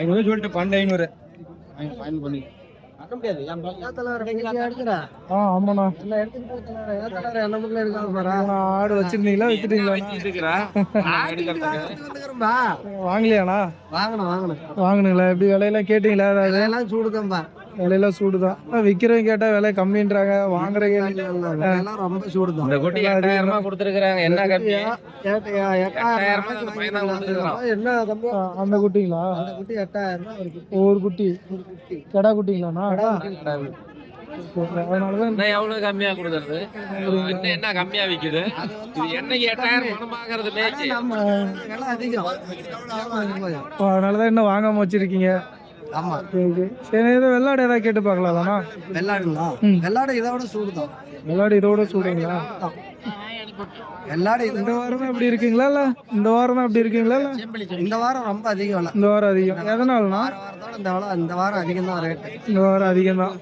ஐநூறு சொல்லிட்டு 1200 ஃபைனல் பண்ணி ஆமாண்ணா. ஆடு வச்சிருந்தீங்களா வித்துட்டீங்களா? வாங்கலையாண்ணா? வாங்கினீங்களா? எப்படி விலையெல்லாம் கேட்டீங்களா? விலையெல்லாம் சூடுதான்பா. விலையெல்லாம் சூடுதான். விற்கிறவங்க கேட்டா விலை கம்மின்றாங்க, வாங்குறவங்க ரொம்ப சூடுதான். இந்த குட்டி 8000 கொடுத்துருக்காங்க. என்ன கம்மி? என்ன கம்மி? அந்த குட்டிங்களா? அந்த குட்டி 8000 ஒரு குட்டி கடா குட்டிங்களாண்ணா? அதனாலதான் எவ்வளவு கம்மியா கொடுக்கறது? என்ன கம்மியா விக்குது? இது என்னைக்கு 8000 பணம் வாங்குறது மேய்ச்சி. விலை அதிகம். அதனாலதான் இன்னும் வாங்காம வச்சிருக்கீங்க. ஆமா. சரி, ஏதோ வெள்ளாடு ஏதாவது கேட்டு பார்க்கலாம்ண்ணா? வெள்ளாடுங்களா? வெள்ளாடு இதோட சூடுதான். வெள்ளாடு இதோட சூடுங்களா? வெள்ளாடு இந்த வாரம் தான் இப்படி இருக்கீங்களா? இல்ல இந்த வாரம் தான் இப்படி இருக்கீங்களா? இல்ல இந்த வாரம் ரொம்ப அதிகம். இந்த வாரம் அதிகம். எதனாலண்ணா? இந்த வாரம் அதிகம் தான் ரேட்டு. இந்த வாரம் அதிகம் தான்.